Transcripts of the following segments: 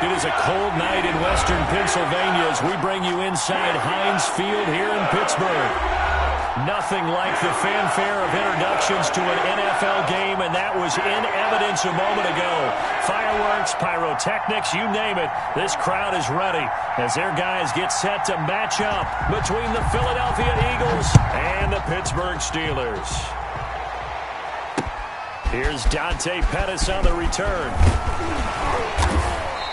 It is a cold night in western Pennsylvania as we bring you inside Heinz Field here in Pittsburgh. Nothing like the fanfare of introductions to an NFL game, and that was in evidence a moment ago. Fireworks, pyrotechnics, you name it. This crowd is ready as their guys get set to match up between the Philadelphia Eagles and the Pittsburgh Steelers. Here's Dante Pettis on the return.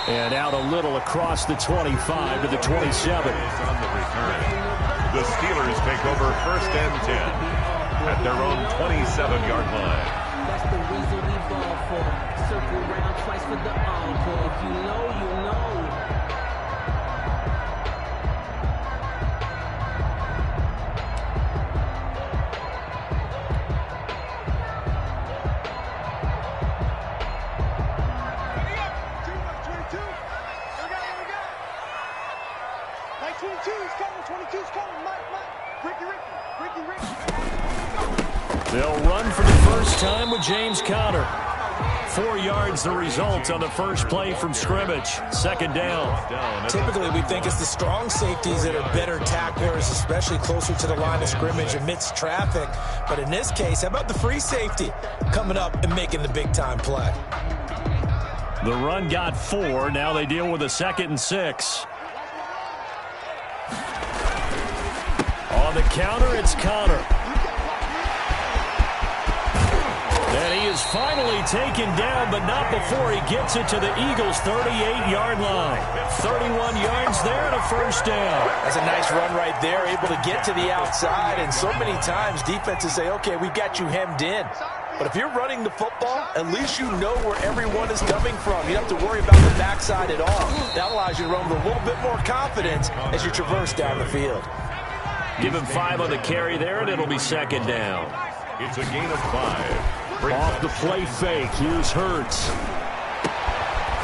And out a little across the 25 to the 27. On the return. The Steelers take over 1st and 10 at their own 27-yard line. That's the reason we ball for. Circle around twice for the encore. If you know, you know. They'll run for the first time with James Conner. 4 yards the result on the first play from scrimmage. 2nd down. Typically, we think it's the strong safeties that are better tacklers, especially closer to the line of scrimmage amidst traffic. But in this case, how about the free safety coming up and making the big-time play? The run got 4. Now they deal with a 2nd and 6. On the counter, it's Conner. And he is finally taken down, but not before he gets it to the Eagles' 38-yard line. 31 yards there and a first down. That's a nice run right there, able to get to the outside. And so many times defenses say, okay, we got you hemmed in. But if you're running the football, at least you know where everyone is coming from. You don't have to worry about the backside at all. That allows you to run with a little bit more confidence as you traverse down the field. Give him 5 on the carry there, and it'll be 2nd down. It's a gain of 5. Off the play fake, here's Hurts.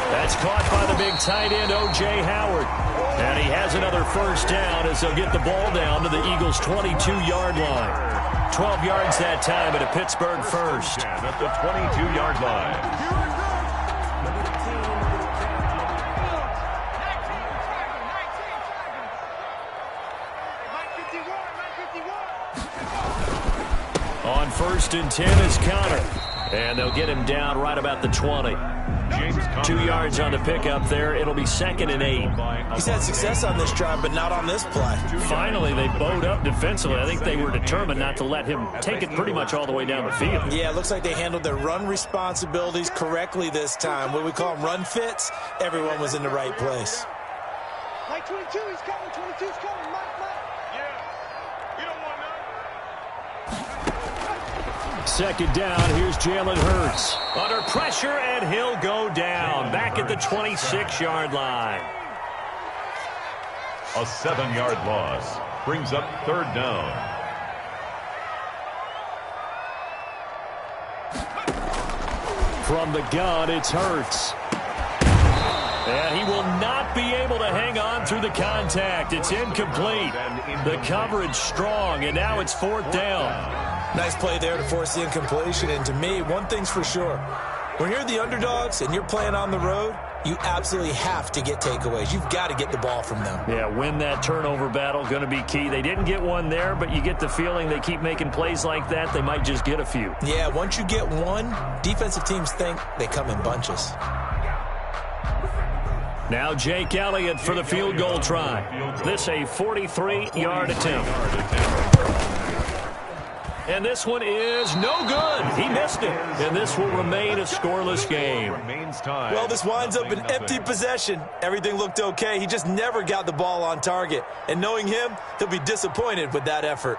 That's caught by the big tight end, O.J. Howard. And he has another first down as they'll get the ball down to the Eagles' 22-yard line. 12 yards that time at a Pittsburgh first. At the 22-yard line. On 1st and 10 is Conner. And they'll get him down right about the 20. 2 yards on the pickup there. It'll be 2nd and 8. He's had success on this drive, but not on this play. Finally, they bowed up defensively. I think they were determined not to let him take it pretty much all the way down the field. Yeah, it looks like they handled their run responsibilities correctly this time. What we call them run fits, everyone was in the right place. Mike 22, he's coming. 22's coming. Mike. Yeah. You don't want none. 2nd down, here's Jalen Hurts. Under pressure, and he'll go down. Back at the 26-yard line. A 7-yard loss brings up 3rd down. From the gun, it's Hurts. And he will not be able to hang on through the contact. It's incomplete. The coverage strong, and now it's 4th down. Nice play there to force the incompletion. And to me, one thing's for sure. When you're the underdogs and you're playing on the road, you absolutely have to get takeaways. You've got to get the ball from them. Yeah, win that turnover battle, going to be key. They didn't get one there, but you get the feeling they keep making plays like that, they might just get a few. Yeah, once you get one, defensive teams think they come in bunches. Now Jake Elliott for the field goal try. This a 43-yard attempt. And this one is no good. He missed it. And this will remain a scoreless game. Well, this winds up an empty possession. Everything looked okay. He just never got the ball on target. And knowing him, he'll be disappointed with that effort.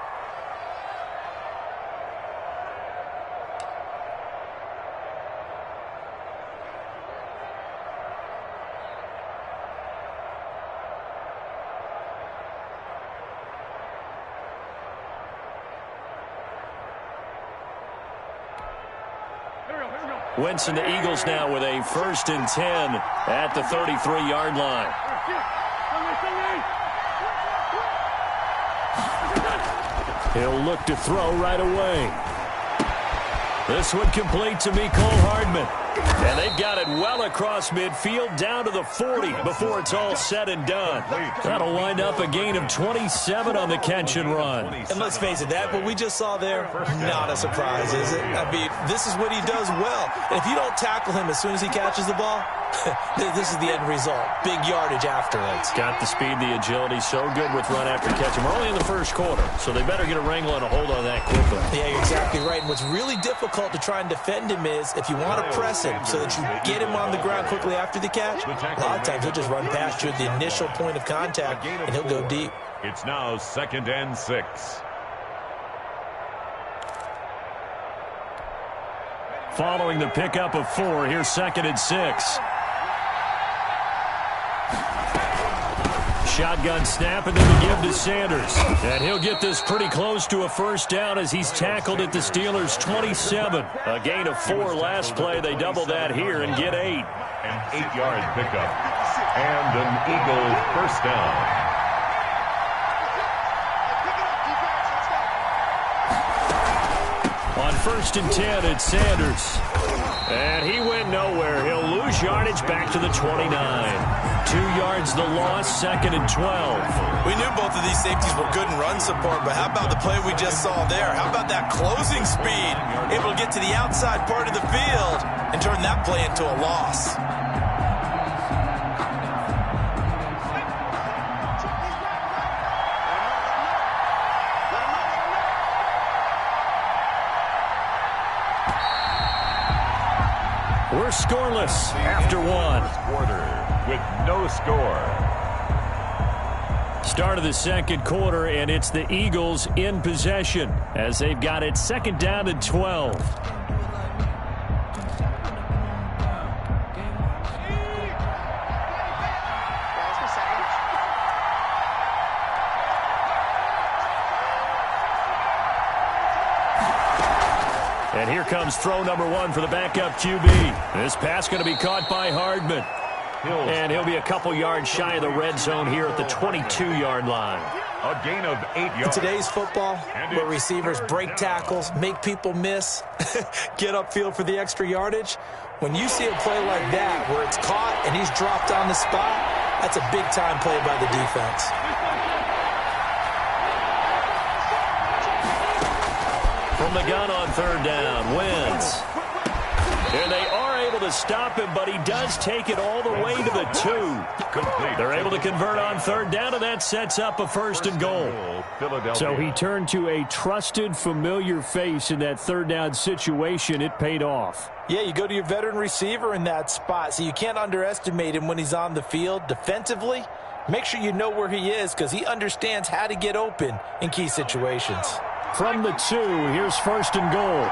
Wentz and the Eagles now with a 1st and 10 at the 33-yard line. He'll look to throw right away. This one complete to Mecole Hardman. And they've got it well across midfield down to the 40 before it's all said and done. That'll wind up a gain of 27 on the catch and run. And let's face it, that what we just saw there, not a surprise, is it? I mean, this is what he does well. And if you don't tackle him as soon as he catches the ball, this is the end result. Big yardage afterwards. Got the speed, the agility, so good with run after catch. And we're only in the first quarter, so they better get a wrangle and a hold on that quickly. Yeah, you're exactly right. And what's really difficult to try and defend him is if you want to press him so that you get him on the ground quickly after the catch, a lot of times he'll just run past you at the initial point of contact, and he'll go deep. It's now 2nd and 6. Following the pickup of 4, here's 2nd and 6. Shotgun snap and then the give to Sanders. And he'll get this pretty close to a first down as he's tackled at the Steelers' 27. A gain of 4 last play. They double that here and get 8. An 8-yard pickup. And an Eagle first down. On 1st and 10, it's Sanders. And he went nowhere. He'll lose yardage back to the 29. 2 yards the loss, 2nd and 12. We knew both of these safeties were good in run support, but how about the play we just saw there? How about that closing speed? Able to get to the outside part of the field and turn that play into a loss. We're scoreless after 1. Quarter with no score. Start of the second quarter, and it's the Eagles in possession as they've got it 2nd down and 12. And here comes throw number 1 for the backup QB. This pass going to be caught by Hardman. And he'll be a couple yards shy of the red zone here at the 22-yard line. A gain of 8 yards. In today's football, where receivers break tackles, make people miss, get upfield for the extra yardage, when you see a play like that where it's caught and he's dropped on the spot, that's a big-time play by the defense. From the gun on 3rd down, Wentz. And they are able to stop him, but he does take it all the way to the 2. They're able to convert on 3rd down, and that sets up a 1st and goal. So he turned to a trusted, familiar face in that 3rd down situation. It paid off. Yeah, you go to your veteran receiver in that spot, so you can't underestimate him when he's on the field. Defensively, make sure you know where he is because he understands how to get open in key situations. From the 2, here's 1st and goal.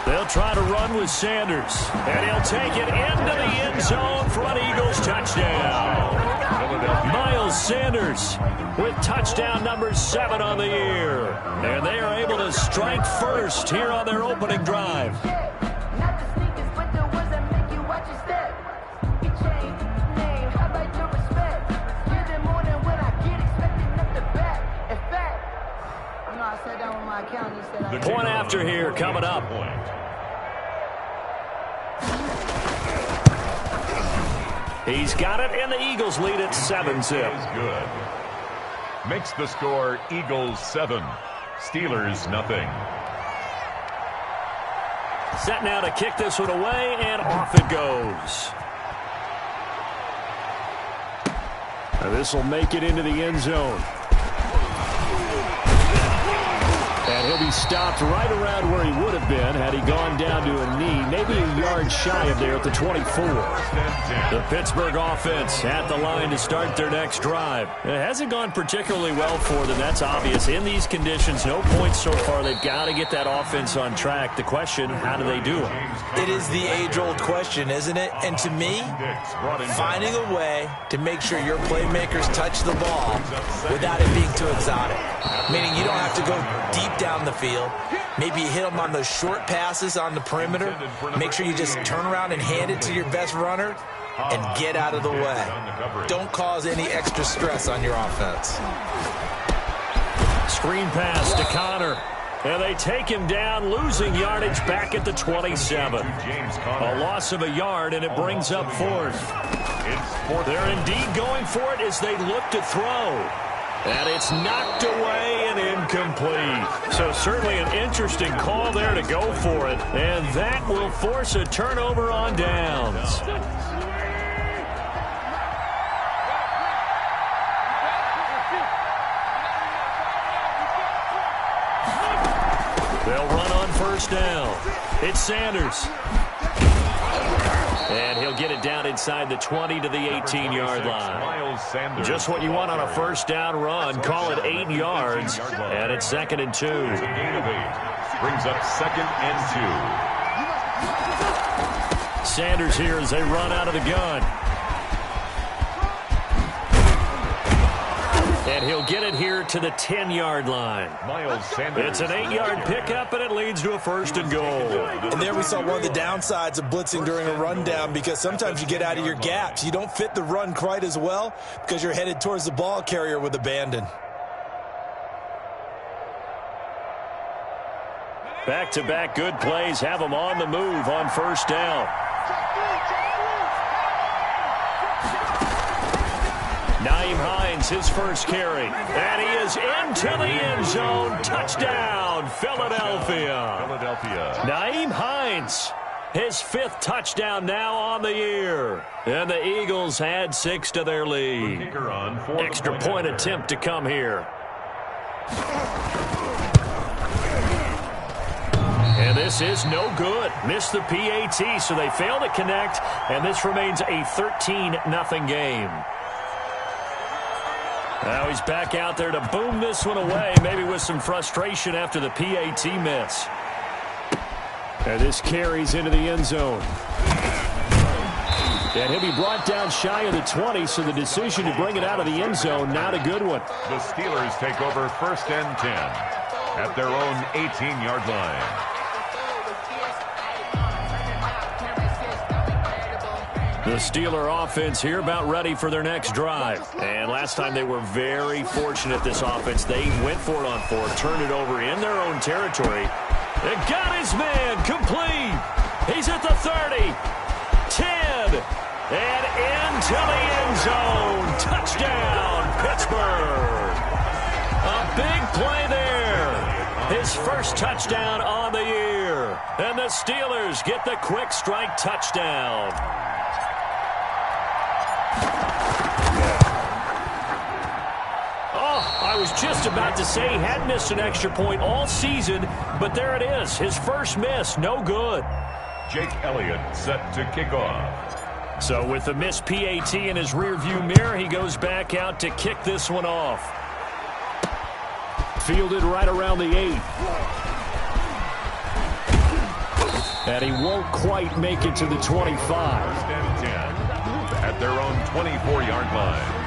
They'll try to run with Sanders, and he'll take it into the end zone for an Eagles touchdown. Miles Sanders with touchdown number 7 on the year. And they are able to strike first here on their opening drive. Point after here coming up. He's got it, and the Eagles lead at 7-zip. Good. Makes the score Eagles 7, Steelers nothing. Set now to kick this one away, and off it goes. This will make it into the end zone. And he'll be stopped right around where he would have been had he gone down to a knee, maybe a yard shy of there at the 24. The Pittsburgh offense at the line to start their next drive. It hasn't gone particularly well for them, that's obvious. In these conditions, no points so far. They've got to get that offense on track. The question, how do they do it? It is the age-old question, isn't it? And to me, finding a way to make sure your playmakers touch the ball without it being too exotic. Meaning you don't have to go deep down the field. Maybe you hit them on those short passes on the perimeter. Make sure you just turn around and hand it to your best runner and get out of the way. Don't cause any extra stress on your offense. Screen pass to Connor. And they take him down, losing yardage back at the 27. A loss of a yard, and it brings up fourth. They're indeed going for it as they look to throw. And it's knocked away and incomplete. So certainly an interesting call there to go for it. And that will force a turnover on downs. They'll run on first down. It's Sanders. And he'll get it down inside the 20 to the 18-yard line. Just what you want on a first down run. Call it 8 yards. And it's 2nd and 2. Brings up 2nd and 2. Sanders here as they run out of the gun. And he'll get it here to the 10-yard line. It's an 8-yard pickup, and it leads to a 1st and goal. And there we saw one of the downsides of blitzing during a rundown, because sometimes you get out of your gaps. You don't fit the run quite as well because you're headed towards the ball carrier with abandon. Back-to-back good plays have them on the move on first down. Nyheim Hines, his first carry. And he is into the end zone. Touchdown, Philadelphia. Nyheim Hines, his 5th touchdown now on the year. And the Eagles add 6 to their lead. Extra point attempt to come here. And this is no good. Missed the PAT, so they fail to connect. And this remains a 13-0 game. Now he's back out there to boom this one away, maybe with some frustration after the PAT miss. And this carries into the end zone. And he'll be brought down shy of the 20, so the decision to bring it out of the end zone, not a good one. The Steelers take over 1st and 10 at their own 18-yard line. The Steeler offense here about ready for their next drive. And last time they were very fortunate, this offense. They went for it on 4, turned it over in their own territory. And got his man complete. He's at the 30, 10, and into the end zone. Touchdown, Pittsburgh. A big play there. His first touchdown on the year. And the Steelers get the quick strike touchdown. I was just about to say he hadn't missed an extra point all season, but there it is. His first miss, no good. Jake Elliott set to kick off. So with the missed PAT in his rearview mirror, he goes back out to kick this one off. Fielded right around the 8. And he won't quite make it to the 25. 1st and 10 at their own 24-yard line.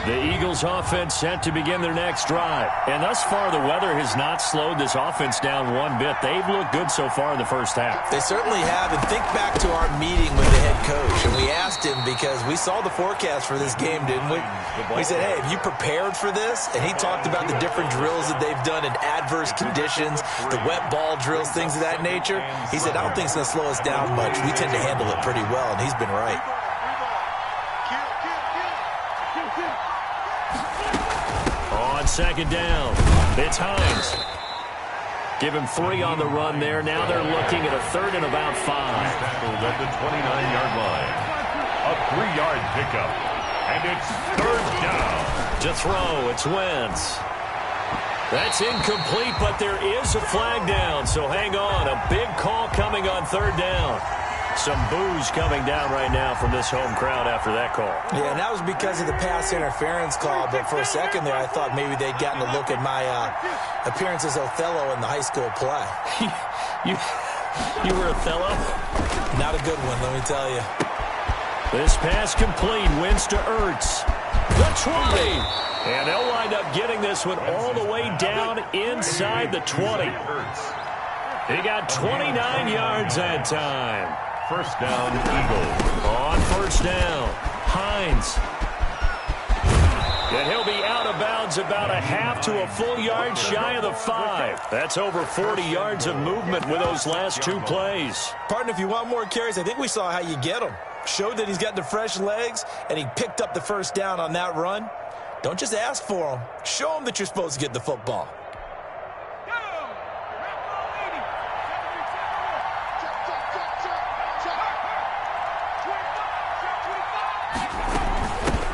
The Eagles offense set to begin their next drive. And thus far, the weather has not slowed this offense down one bit. They've looked good so far in the first half. They certainly have. And think back to our meeting with the head coach. And we asked him, because we saw the forecast for this game, didn't we? We said, hey, have you prepared for this? And he talked about the different drills that they've done in adverse conditions, the wet ball drills, things of that nature. He said, I don't think it's going to slow us down much. We tend to handle it pretty well, and he's been right. On second down, it's Hines. Give him 3 on the run there. Now they're looking at a third and about 5. Tackled at the 29-yard line. A 3-yard pickup. And it's third down. To throw, it's Wentz. That's incomplete, but there is a flag down, so hang on. A big call coming on third down. Some boos coming down right now from this home crowd after that call. Yeah, and that was because of the pass interference call. But for a second there, I thought maybe they'd gotten a look at my appearance as Othello in the high school play. You were Othello? Not a good one, let me tell you. This pass complete. Wins to Ertz. The 20. And they'll wind up getting this one all the way down inside the 20. He got 29 yards that time. First down, Eagles. On first down, Hines. And he'll be out of bounds about a half to a full yard shy of the 5. That's over 40 yards of movement with those last 2 plays. Partner, if you want more carries, I think we saw how you get them. Showed that he's got the fresh legs, and he picked up the first down on that run. Don't just ask for them. Show them that you're supposed to get the football.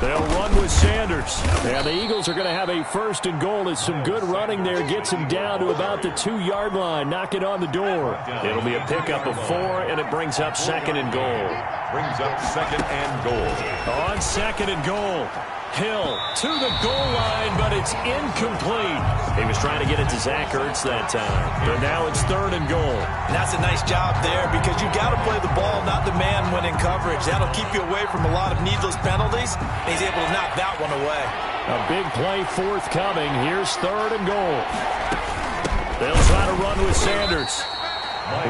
They'll run with Sanders. And the Eagles are going to have a first and goal as some good running there gets him down to about the 2-yard line. Knock it on the door. It'll be a pickup of 4, and it brings up second and goal. Brings up second and goal. On second and goal. Hill to the goal line, but it's incomplete. He was trying to get it to Zach Ertz that time. But now it's third and goal. And that's a nice job there, because you got to play the ball, not the man when in coverage. That'll keep you away from a lot of needless penalties. And he's able to knock that one away. A big play forthcoming. Here's third and goal. They'll try to run with Sanders.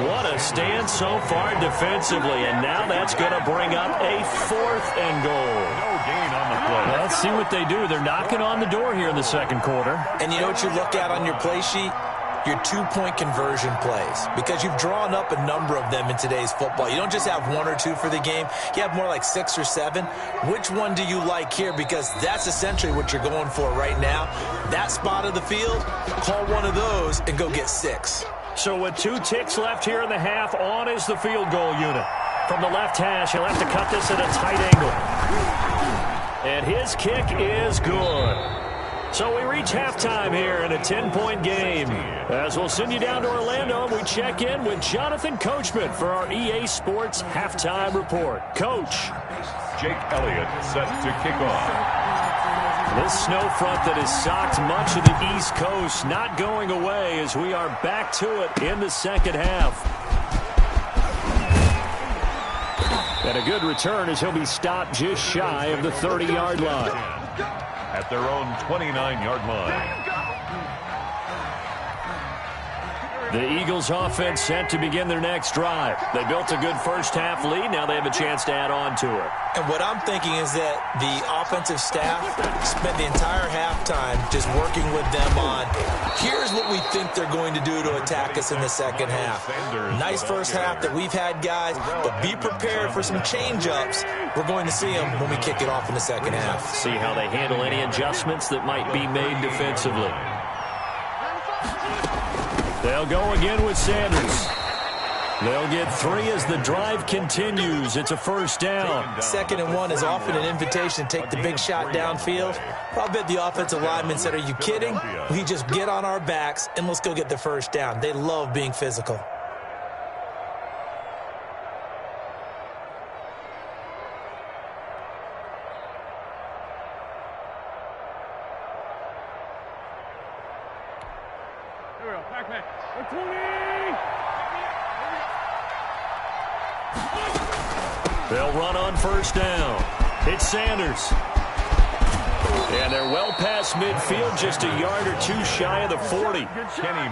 What a stand so far defensively, and now that's going to bring up a fourth and goal. No gain on the play. Let's see what they do. They're knocking on the door here in the second quarter. And you know what you look at on your play sheet? Your 2-point conversion plays, because you've drawn up a number of them in today's football. You don't just have 1 or 2 for the game. You have more like 6 or 7. Which one do you like here? Because that's essentially what you're going for right now. That spot of the field, call one of those and go get 6. So with 2 ticks left here in the half, on is the field goal unit. From the left hash, he'll have to cut this at a tight angle. And his kick is good. So we reach halftime here in a 10-point game. As we'll send you down to Orlando, we check in with Jonathan Coachman for our EA Sports Halftime Report. Coach. Jake Elliott set to kick off. This snow front that has socked much of the East Coast not going away as we are back to it in the second half. And a good return as he'll be stopped just shy of the 30-yard line. At their own 29-yard line. The Eagles offense set to begin their next drive. They built a good first half lead. Now they have a chance to add on to it. And what I'm thinking is that the offensive staff spent the entire halftime just working with them on, here's what we think they're going to do to attack us in the second half. Nice first half that we've had, guys, but be prepared for some change-ups. We're going to see them when we kick it off in the second half. See how they handle any adjustments that might be made defensively. They'll go again with Sanders. They'll get 3 as the drive continues. It's a first down. Second and 1 is often an invitation to take the big shot downfield. I bet the offensive lineman said, are you kidding? We just get on our backs and let's go get the first down. They love being physical. They'll run on first down. It's Sanders. And they're well past midfield, just a yard or two shy of the 40.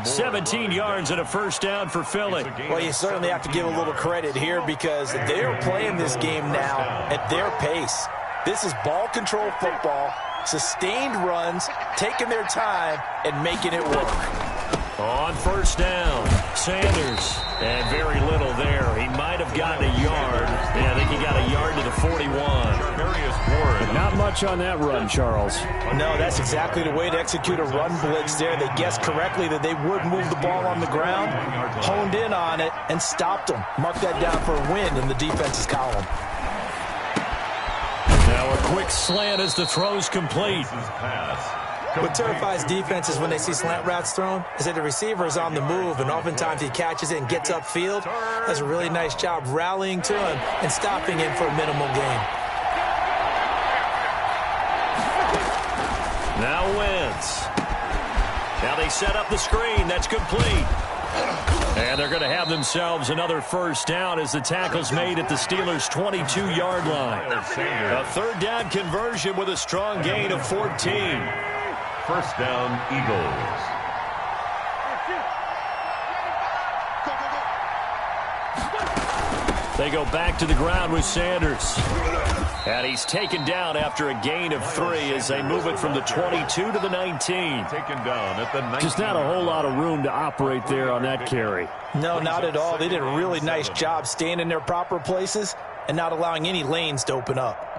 17 yards and a first down for Philly. Well, you certainly have to give a little credit here because they're playing this game now at their pace. This is ball control football, sustained runs, taking their time, and making it work. On first down, Sanders. And very little there. He might have gotten a yard. Yeah, I think he got a yard to the 41. But not much on that run, Charles. No, that's exactly the way to execute a run blitz there. They guessed correctly that they would move the ball on the ground, honed in on it, and stopped them. Mark that down for a win in the defense's column. Now a quick slant as the throw's complete. What terrifies defenses when they see slant routes thrown is that the receiver is on the move, and oftentimes he catches it and gets upfield. Does a really nice job rallying to him and stopping him for a minimal gain. Now Wentz. Now they set up the screen. That's complete. And they're going to have themselves another first down as the tackle's made at the Steelers' 22-yard line. A third down conversion with a strong gain of 14. First down, Eagles. They go back to the ground with Sanders. And he's taken down after a gain of 3 as they move it from the 22 to the 19. Taken down at the 19. Just not a whole lot of room to operate there on that carry. No, not at all. They did a really nice job staying in their proper places and not allowing any lanes to open up.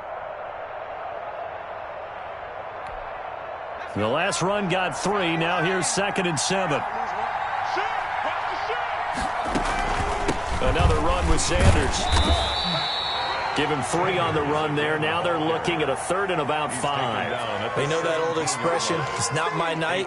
The last run got 3. Now here's 2nd and 7. Another run with Sanders. Give him 3 on the run there. Now they're looking at a 3rd and about 5. They know that old expression, it's not my night.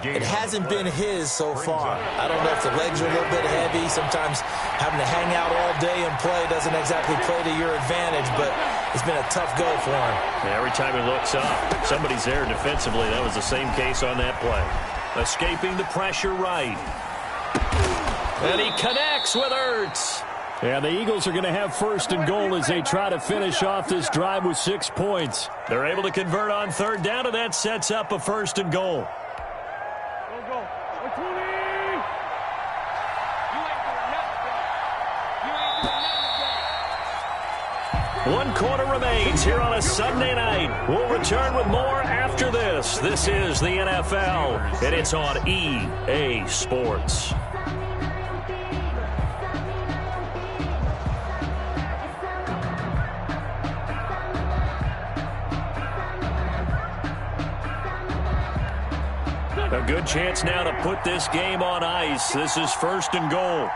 It hasn't been his so far. I don't know if the legs are a little bit heavy. Sometimes having to hang out all day and play doesn't exactly play to your advantage, but it's been a tough go for him. Every time he looks up, somebody's there defensively. That was the same case on that play. Escaping the pressure right. And he connects with Ertz. Yeah, the Eagles are going to have 1st and goal as they try to finish off this drive with 6 points. They're able to convert on 3rd down, and that sets up a 1st and goal. One quarter remains here on a Sunday night. We'll return with more after this. This is the NFL, and it's on EA Sports. A good chance now to put this game on ice. This is 1st and goal.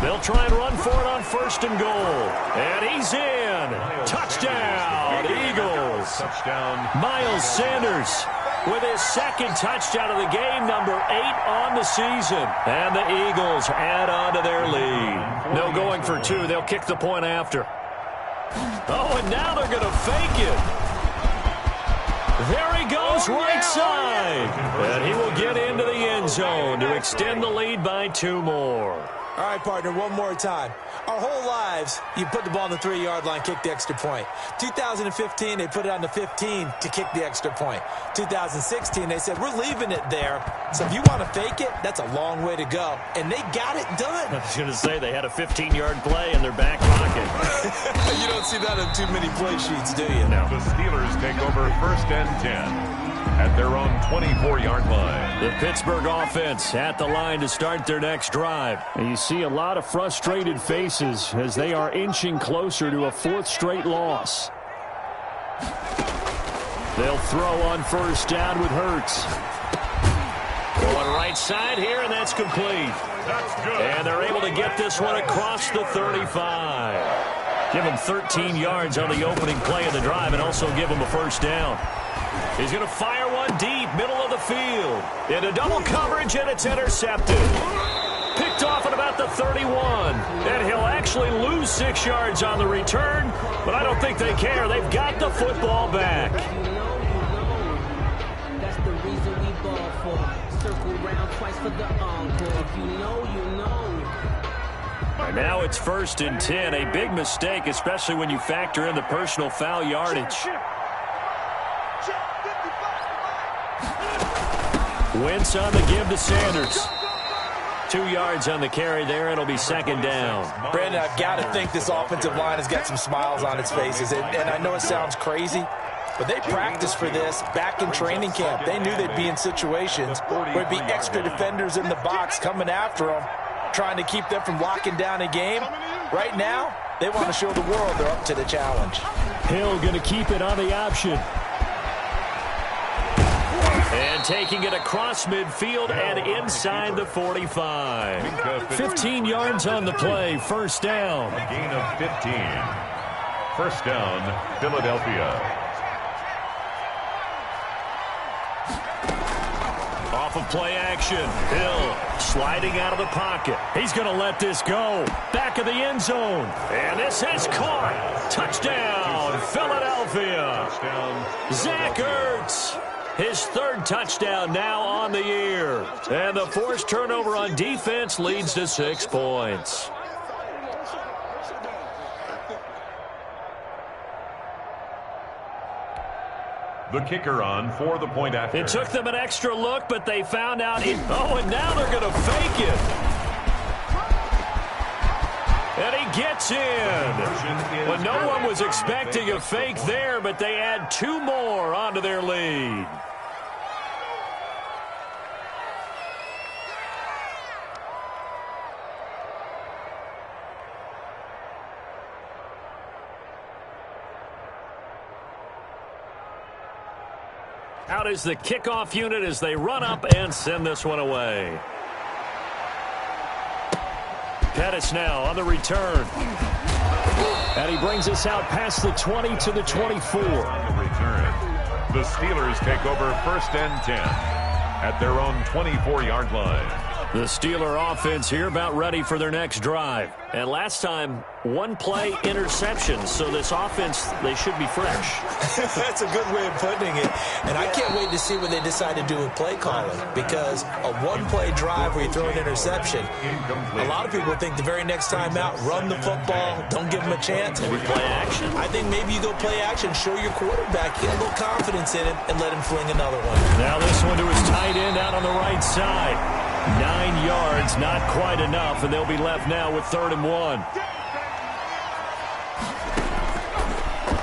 They'll try and run for it on 1st and goal. And he's in. Touchdown, Eagles. Touchdown. Miles Sanders with his 2nd touchdown of the game, number 8 on the season. And the Eagles add on to their lead. No going for 2. They'll kick the point after. Oh, and now they're going to fake it. There he goes, right side. And he will get into the end zone to extend the lead by 2 more. All right, partner, one more time. Our whole lives, you put the ball on the 3-yard line, kick the extra point. 2015, they put it on the 15 to kick the extra point. 2016, they said, we're leaving it there. So if you want to fake it, that's a long way to go. And they got it done. I was going to say they had a 15-yard play in their back pocket. You don't see that on too many play sheets, do you? No. The Steelers take over 1st and 10 at their own 24-yard line. The Pittsburgh offense at the line to start their next drive. And you see a lot of frustrated faces as they are inching closer to a 4th straight loss. They'll throw on 1st down with Hurts. Going right side here, and that's complete. That's good. And they're able to get this one across the 35. Give him 13 yards on the opening play of the drive and also give him a 1st down. He's going to fire one deep, middle of the field. Into double coverage, and it's intercepted. Picked off at about the 31. And he'll actually lose 6 yards on the return, but I don't think they care. They've got the football back. That's the reason we ball for. Circle round twice for the encore. If you know, you know. And now it's 1st and 10. A big mistake, especially when you factor in the personal foul yardage. Wentz on the give to Sanders. 2 yards on the carry there. It'll be 2nd down. Brandon, I've got to think this offensive line has got some smiles on its faces. And I know it sounds crazy, but they practiced for this back in training camp. They knew they'd be in situations where there'd be extra defenders in the box coming after them, trying to keep them from locking down a game. Right now, they want to show the world they're up to the challenge. Hill going to keep it on the option. And taking it across midfield and inside the 45. 15 yards on the play. 1st down. A gain of 15. 1st down, Philadelphia. Off of play action. Hill sliding out of the pocket. He's going to let this go. Back of the end zone. And this is caught. Touchdown, Philadelphia. Zach Ertz. His 3rd touchdown now on the year. And the forced turnover on defense leads to 6 points. The kicker on for the point after. It took them an extra look, but they found out. And now they're going to fake it. And he gets in. Well, no one was expecting a fake there, but they add 2 more onto their lead. Out is the kickoff unit as they run up and send this one away. Pettis now on the return. And he brings us out past the 20 to the 24. On the return, the Steelers take over 1st and 10 at their own 24-yard line. The Steeler offense here about ready for their next drive. And last time, 1-play interception. So this offense, they should be fresh. That's a good way of putting it. And I can't wait to see what they decide to do with play calling. Because a 1-play drive where you throw an interception, a lot of people think the very next time out, run the football, don't give them a chance. Maybe play action. I think maybe you go play action, show your quarterback, get a little confidence in him, and let him fling another one. Now this one to his tight end out on the right side. 9 yards, not quite enough, and they'll be left now with 3rd and 1.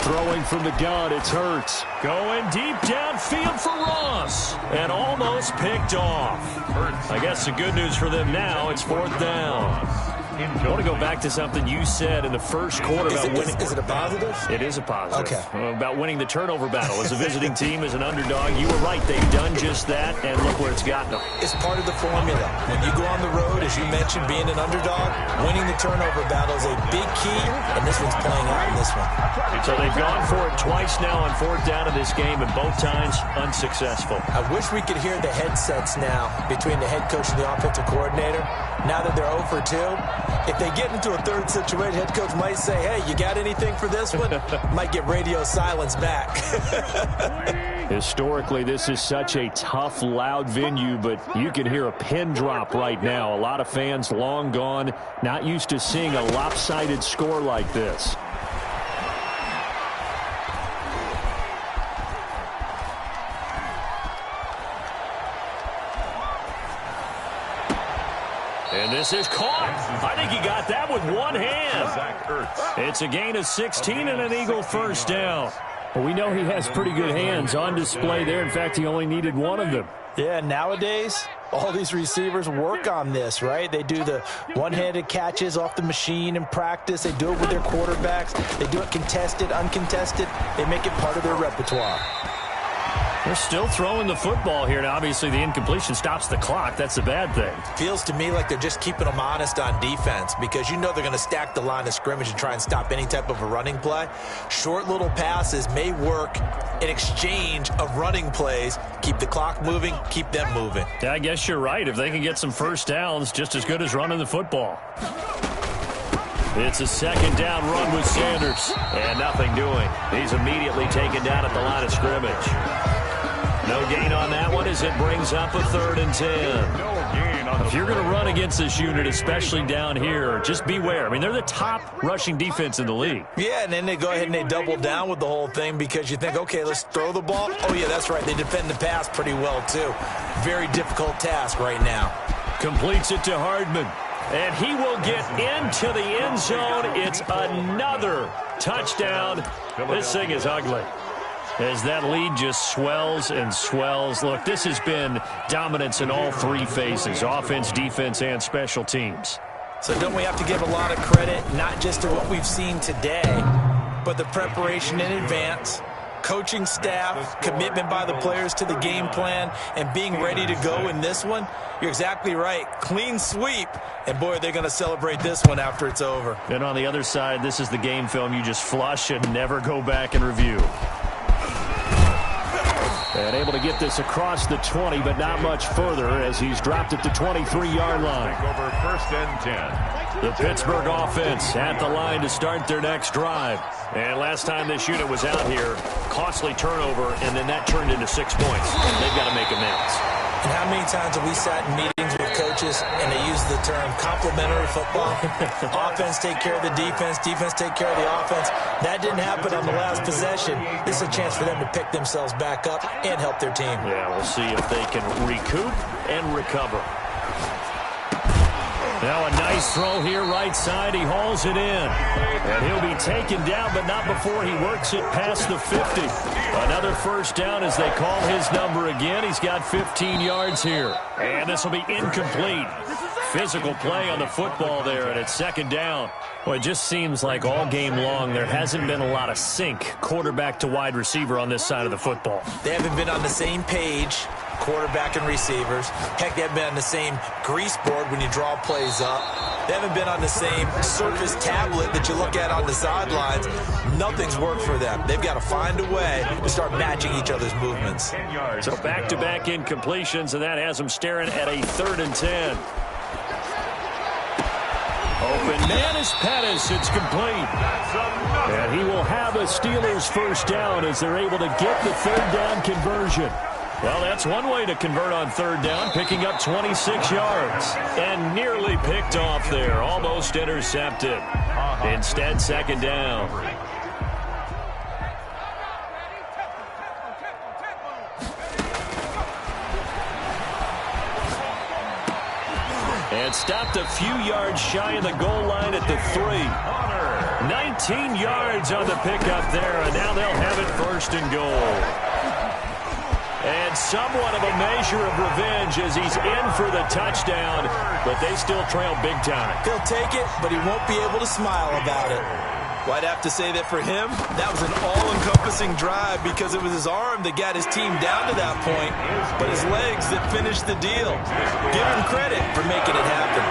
Throwing from the gun, it's Hurts. Going deep downfield for Ross. And almost picked off. I guess the good news for them now, it's 4th down. I want to go back to something you said in the first quarter about winning. Is it a positive? It is a positive. Okay. About winning the turnover battle. As a visiting team, as an underdog, you were right. They've done just that, and look where it's gotten them. It's part of the formula. When you go on the road, as you mentioned, being an underdog, winning the turnover battle is a big key, and this one's playing out in this one. So they've gone for it twice now on 4th down in this game, and both times unsuccessful. I wish we could hear the headsets now between the head coach and the offensive coordinator. Now that they're 0 for 2, if they get into a 3rd situation, head coach might say, hey, you got anything for this one? Might get radio silence back. Historically, this is such a tough, loud venue, but you can hear a pin drop right now. A lot of fans long gone, not used to seeing a lopsided score like this. And this is caught. I think he got that with one hand. It's a gain of 16 and an Eagle 1st down. Well, we know he has pretty good hands on display there. In fact, he only needed one of them. Yeah, nowadays, all these receivers work on this, right? They do the one-handed catches off the machine in practice. They do it with their quarterbacks. They do it contested, uncontested. They make it part of their repertoire. They're still throwing the football here. Now, obviously, the incompletion stops the clock. That's the bad thing. Feels to me like they're just keeping them honest on defense because you know they're going to stack the line of scrimmage and try and stop any type of a running play. Short little passes may work in exchange of running plays. Keep the clock moving, keep them moving. Yeah, I guess you're right. If they can get some 1st downs, just as good as running the football. It's a 2nd down run with Sanders. And nothing doing. He's immediately taken down at the line of scrimmage. No gain on that one as it brings up a 3rd and 10. No gain If you're going to run against this unit, especially down here, just beware. I mean, they're the top rushing defense in the league. Yeah, and then they go ahead and they double down with the whole thing because you think, okay, let's throw the ball. Oh, yeah, that's right. They defend the pass pretty well, too. Very difficult task right now. Completes it to Hardman. And he will get into the end zone. It's another touchdown. This thing is ugly. As that lead just swells and swells. Look, this has been dominance in all three phases, offense, defense, and special teams. So don't we have to give a lot of credit, not just to what we've seen today, but the preparation in advance, coaching staff, commitment by the players to the game plan, and being ready to go in this one? You're exactly right. Clean sweep. And, boy, they're going to celebrate this one after it's over. And on the other side, this is the game film you just flush and never go back and review. And able to get this across the 20, but not much further as he's dropped at the 23-yard line. Over first and 10. The Pittsburgh offense at the line to start their next drive. And last time this unit was out here, costly turnover, and then that turned into 6 points. They've got to make amends. And how many times have we sat in meetings with coaches and they use the term complementary football? Offense take care of the defense, defense take care of the offense. That didn't happen on the last possession. This is a chance for them to pick themselves back up and help their team. Yeah, we'll see if they can recoup and recover. Now a nice throw here, right side. He hauls it in. And he'll be taken down, but not before he works it past the 50. Another first down as they call his number again. He's got 15 yards here. And this will be incomplete. Physical play on the football there, and it's second down. Well, it just seems like all game long there hasn't been a lot of sync quarterback to wide receiver on this side of the football. They haven't been on the same page, quarterback and receivers. Heck, they haven't been on the same grease board when you draw plays up. They haven't been on the same surface tablet that you look at on the sidelines. Nothing's worked for them. They've got to find a way to start matching each other's movements. So back-to-back incompletions, and that has them staring at a 3rd and 10. Open man is Pettis. It's complete. And he will have a Steelers first down as they're able to get the 3rd down conversion. Well, that's one way to convert on 3rd down, picking up 26 yards. And nearly picked off there, almost intercepted. Instead, 2nd down. And stopped a few yards shy of the goal line at the 3. 19 yards on the pickup there, and now they'll have it 1st and goal. And somewhat of a measure of revenge as he's in for the touchdown, but they still trail big time. He'll take it, but he won't be able to smile about it. Well, I'd have to say that for him, that was an all-encompassing drive because it was his arm that got his team down to that point, but his legs that finished the deal. Give him credit for making it happen.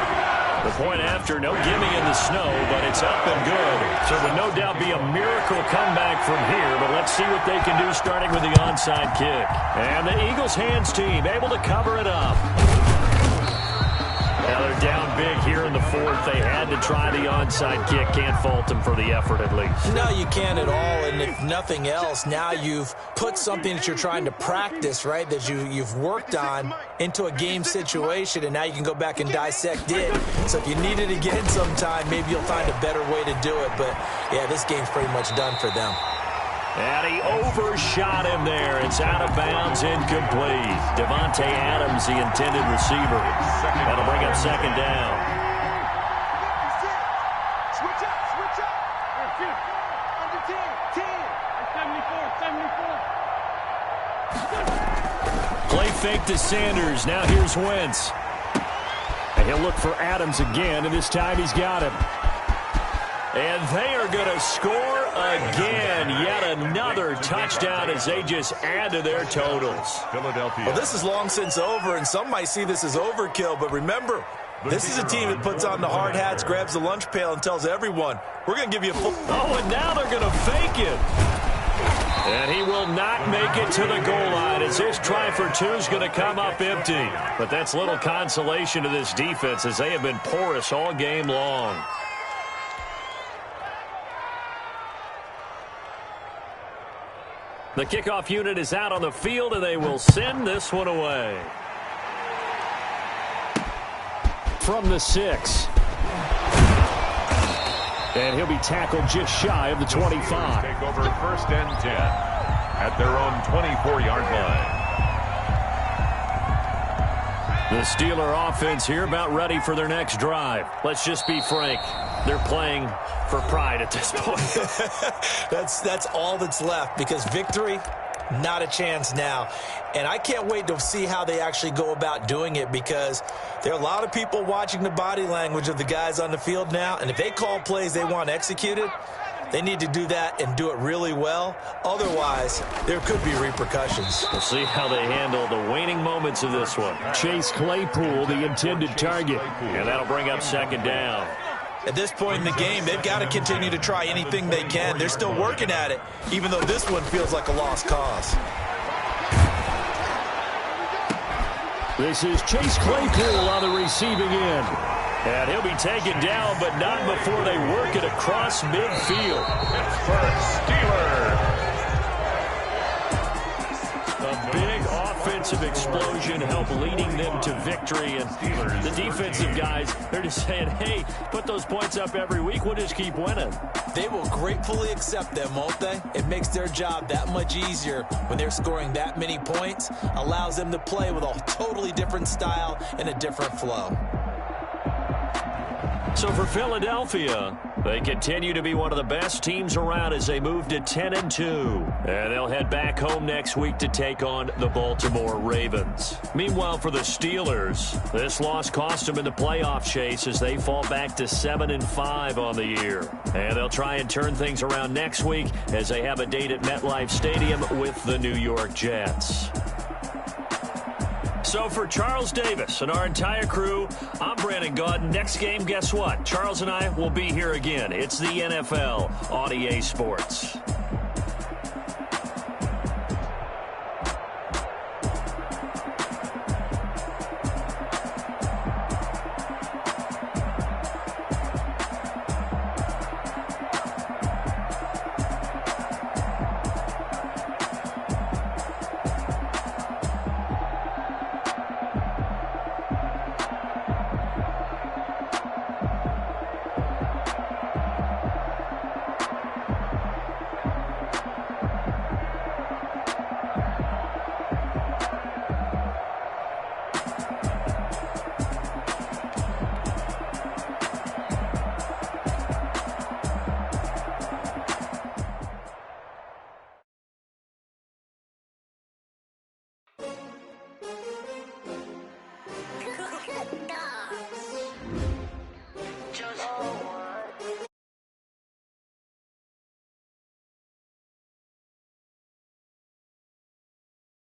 The point after, no gimme in the snow, but it's up and good. So it would no doubt be a miracle comeback from here, but let's see what they can do starting with the onside kick. And the Eagles hands team able to cover it up. Now they're down big here in the 4th. They had to try the onside kick. Can't fault them for the effort at least. No, you can't at all. And if nothing else, now you've put something that you're trying to practice, right, that you've worked on into a game situation, and now you can go back and dissect it. So if you need it again sometime, maybe you'll find a better way to do it. But, yeah, this game's pretty much done for them. And he overshot him there. It's out of bounds, incomplete. Devontae Adams, the intended receiver. That'll bring up 2nd down. Switch up. Under 10. Play fake to Sanders. Now here's Wentz. And he'll look for Adams again, and this time he's got him. And they are going to score again. Yet another touchdown as they just add to their totals. Philadelphia. Well, this is long since over, and some might see this as overkill. But remember, this is a team that puts on the hard hats, grabs the lunch pail, and tells everyone, we're going to give you a full... Oh, and now they're going to fake it. And he will not make it to the goal line as this try for 2 is going to come up empty. But that's little consolation to this defense as they have been porous all game long. The kickoff unit is out on the field, and they will send this one away. from the 6. And he'll be tackled just shy of the 25. Take over 1st and 10 at their own 24-yard line. The Steeler offense here about ready for their next drive. Let's just be frank. They're playing for pride at this point. That's all that's left, because victory, not a chance now. And I can't wait to see how they actually go about doing it, because there are a lot of people watching the body language of the guys on the field now. And if they call plays they want executed, they need to do that and do it really well. Otherwise, there could be repercussions. We'll see how they handle the waning moments of this one. Chase Claypool, the intended target. And that'll bring up 2nd down. At this point in the game, they've got to continue to try anything they can. They're still working at it, even though this one feels like a lost cause. This is Chase Claypool on the receiving end. And he'll be taken down, but not before they work it across midfield. Pittsburgh Steelers. A big offensive explosion helped leading them to victory. And the defensive guys, they're just saying, hey, put those points up every week. We'll just keep winning. They will gratefully accept them, won't they? It makes their job that much easier when they're scoring that many points. Allows them to play with a totally different style and a different flow. So for Philadelphia, they continue to be one of the best teams around as they move to 10-2. And they'll head back home next week to take on the Baltimore Ravens. Meanwhile, for the Steelers, this loss cost them in the playoff chase as they fall back to 7-5 on the year. And they'll try and turn things around next week as they have a date at MetLife Stadium with the New York Jets. So for Charles Davis and our entire crew, I'm Brandon Gaudin. Next game, guess what? Charles and I will be here again. It's the NFL on EA Sports.